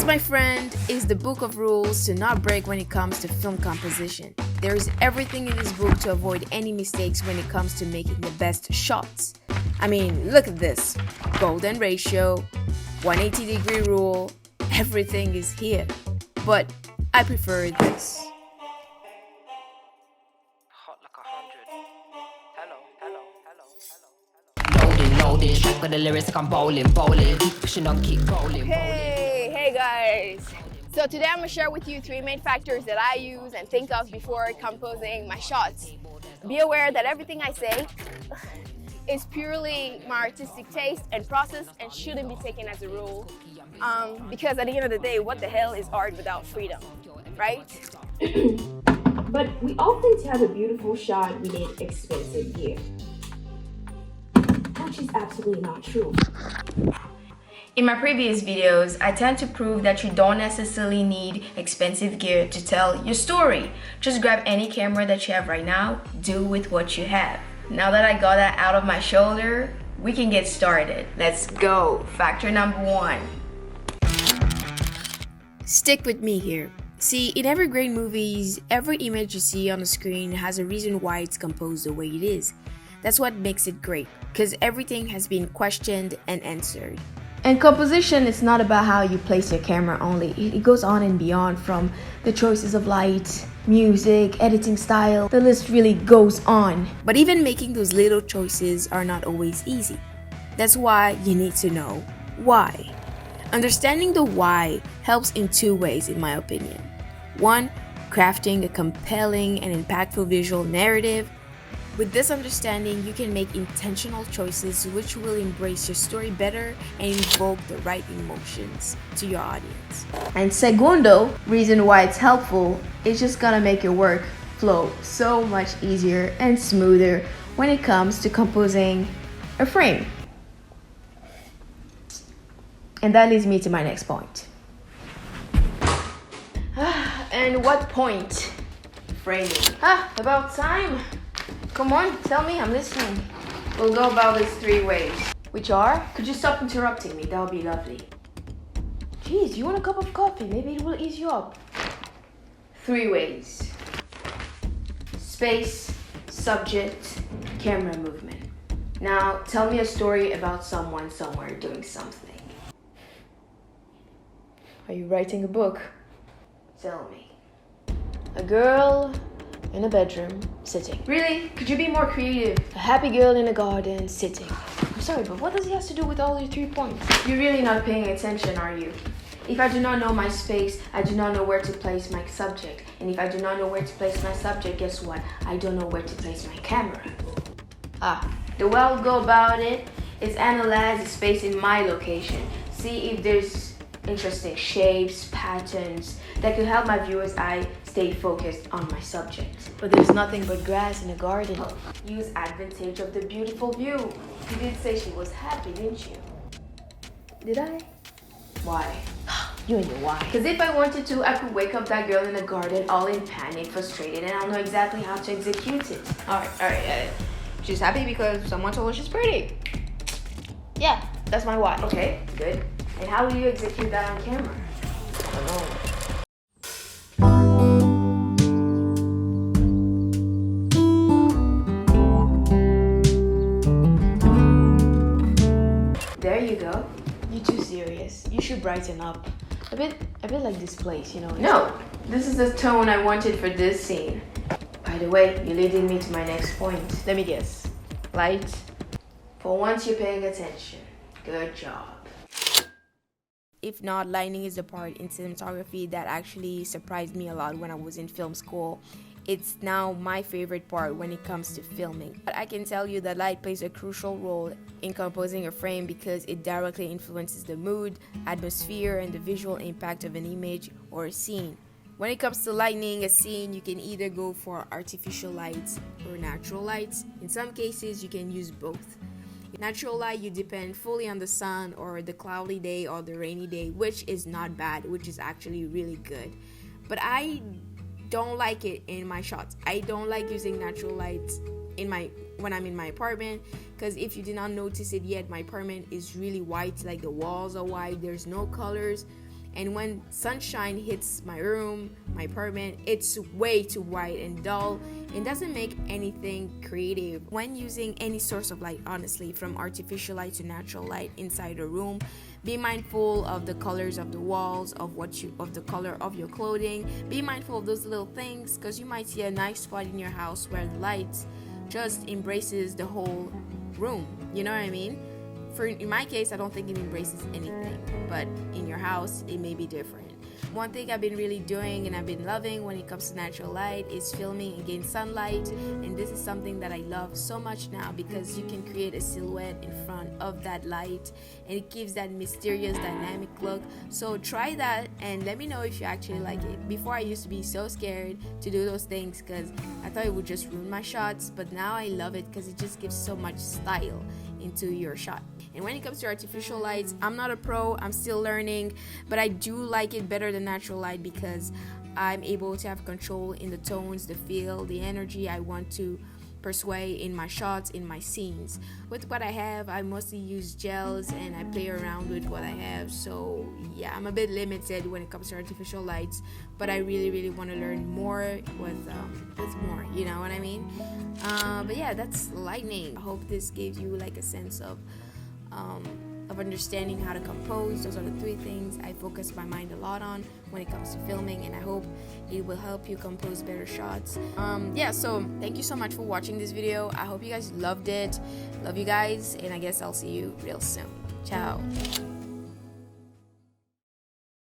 This, my friend, is the book of rules to not break when it comes to film composition. There is everything in this book to avoid any mistakes when it comes to making the best shots. I mean, look at this. Golden ratio, 180-degree rule, everything is here. But I prefer this. Hot like 100. Hello. Loading, track with the lyrics like I'm bowling. Keep pushing on, keep rolling. Hey guys. So today I'm gonna share with you 3 main factors that I use and think of before composing my shots. Be aware that everything I say is purely my artistic taste and process and shouldn't be taken as a rule. Because at the end of the day, what the hell is art without freedom, right? But we all think to have a beautiful shot, we need expensive gear. Which is absolutely not true. In my previous videos, I tend to prove that you don't necessarily need expensive gear to tell your story. Just grab any camera that you have right now, do with what you have. Now that I got that out of my shoulder, we can get started. Let's go. Factor number 1. Stick with me here. See, in every great movies, every image you see on the screen has a reason why it's composed the way it is. That's what makes it great, because everything has been questioned and answered. And composition is not about how you place your camera only. It goes on and beyond, from the choices of light, music, editing style. The list really goes on. But even making those little choices are not always easy. That's why you need to know why. Understanding the why helps in 2 ways, in my opinion. 1, crafting a compelling and impactful visual narrative. With this understanding, you can make intentional choices which will embrace your story better and evoke the right emotions to your audience. And segundo, reason why it's helpful, it's just gonna make your work flow so much easier and smoother when it comes to composing a frame. And that leads me to my next point. And what point? Framing. About time. Come on, tell me, I'm listening. We'll go about this 3 ways. Which are? Could you stop interrupting me? That would be lovely. Jeez, you want a cup of coffee? Maybe it will ease you up. 3 ways. Space, subject, camera movement. Now, tell me a story about someone somewhere doing something. Are you writing a book? Tell me. A girl in a bedroom, sitting. Really? Could you be more creative? A happy girl in a garden, sitting. I'm sorry, but what does it have to do with all your 3 points? You're really not paying attention, are you? If I do not know my space, I do not know where to place my subject. And if I do not know where to place my subject, guess what? I don't know where to place my camera. The way I'll go about it is analyze the space in my location. See if there's interesting shapes, patterns that could help my viewer's eye stay focused on my subject. But there's nothing but grass in a garden. Use advantage of the beautiful view. You did say she was happy, didn't you? Did I? Why? You and your why. Because if I wanted to, I could wake up that girl in the garden all in panic, frustrated, and I'll know exactly how to execute it. Alright. She's happy because someone told her she's pretty. Yeah, that's my why. Okay, good. And how will you execute that on camera? I don't know. There you go. You're too serious. You should brighten up. A bit like this place, you know. No, this is the tone I wanted for this scene. By the way, you're leading me to my next point. Let me guess. Light. For once you're paying attention. Good job. If not, lighting is the part in cinematography that actually surprised me a lot when I was in film school. It's now my favorite part when it comes to filming. But I can tell you that light plays a crucial role in composing a frame because it directly influences the mood, atmosphere, and the visual impact of an image or a scene. When it comes to lighting a scene, you can either go for artificial lights or natural lights. In some cases, you can use both. In natural light, you depend fully on the sun or the cloudy day or the rainy day, which is not bad, which is actually really good. But I don't like it in my shots. I don't like using natural lights when I'm in my apartment, because if you did not notice it yet, my apartment is really white. Like, the walls are white, there's no colors. and when sunshine hits my room, my apartment, it's way too white and dull and doesn't make anything creative. When using any source of light, honestly, from artificial light to natural light inside a room, be mindful of the colors of the walls, of the color of your clothing. Be mindful of those little things, because you might see a nice spot in your house where the light just embraces the whole room. You know what I mean? In my case, I don't think it embraces anything, but in your house, it may be different. One thing I've been really doing and I've been loving when it comes to natural light is filming against sunlight, and this is something that I love so much now because you can create a silhouette in front of that light and it gives that mysterious dynamic look. So try that and let me know if you actually like it. Before, I used to be so scared to do those things because I thought it would just ruin my shots, but now I love it because it just gives so much style into your shot. And when it comes to artificial lights, I'm not a pro, I'm still learning, but I do like it better than natural light because I'm able to have control in the tones, the feel, the energy I want to persuade in my shots, in my scenes. With what I have, I mostly use gels and I play around with what I have. So yeah, I'm a bit limited when it comes to artificial lights, but I really want to learn more with more, you know what I mean? But yeah, that's lightning. I hope this gave you like a sense of understanding how to compose. Those are the 3 things I focus my mind a lot on when it comes to filming, and I hope it will help you compose better shots. Yeah, so thank you so much for watching this video. I hope you guys loved it. Love you guys, and I guess I'll see you real soon. Ciao.